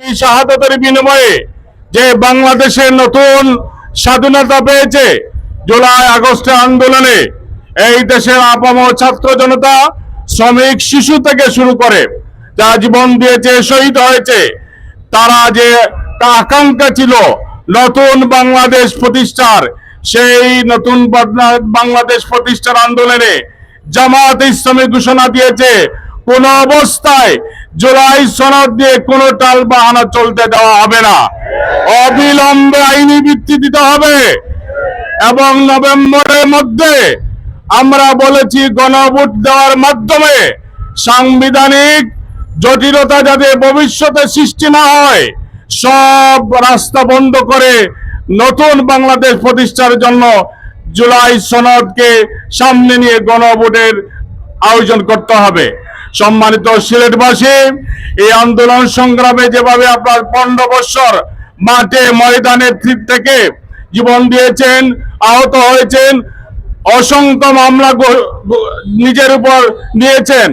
এই শাহাদাতের বিনিময়ে যে বাংলাদেশে নতুন স্বাধীনতা পেয়েছে, জুলাই আগস্টের আন্দোলনে এই দেশের আপামর ছাত্র জনতা, শ্রমিক, শিশু থেকে শুরু করে যারা জীবন দিয়েছে, শহীদ হয়েছে, তারা যে আকাঙ্ক্ষা ছিল নতুন বাংলাদেশ প্রতিষ্ঠার, সেই নতুন বাংলাদেশ প্রতিষ্ঠার আন্দোলনে জামায়াতে ইসলামী ঘোষণা দিয়েছে কোন অবস্থায় জুলাই সনদ দিয়ে কোনো টাল বাহানা চলতে দেওয়া হবে না, অবিলম্বে আইনি ভিত্তি দিতে হবে। এবং নভেম্বরের মধ্যে আমরা বলেছি গণভোট দেওয়ার মাধ্যমে সাংবিধানিক জটিলতা যাতে ভবিষ্যতে সৃষ্টি না হয়, সব রাস্তা বন্ধ করে নতুন বাংলাদেশ প্রতিষ্ঠার জন্য জুলাই সনদকে সামনে নিয়ে গণভোটের আয়োজন করতে হবে। সম্মানিত সিলেটবাসী, এই আন্দোলন সংগ্রামে যেভাবে আপনার 15 বছর মাঠে ময়দানে থেকে জীবন দিয়েছেন, আহত হয়েছেন, অসংখ্য মামলা নিজের উপর নিয়েছেন,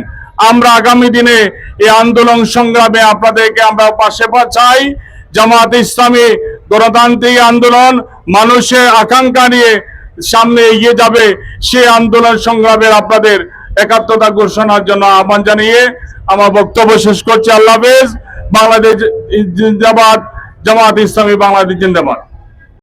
আমরা আগামী দিনে এই আন্দোলন সংগ্রামে আপনাদেরকে আমরা পাশে চাই। জামায়াতে ইসলামী গণতান্ত্রিক আন্দোলন মানুষের আকাঙ্ক্ষা নিয়ে সামনে এগিয়ে যাবে, সেই আন্দোলন সংগ্রামের আপনাদের একাত্মতা ঘোষণার জন্য আহ্বান জানিয়ে আমার বক্তব্য শেষ করছি। আল্লাহ হাফেজ। বাংলাদেশ জিন্দাবাদ। জামায়াতে ইসলামী বাংলাদেশ জিন্দাবাদ।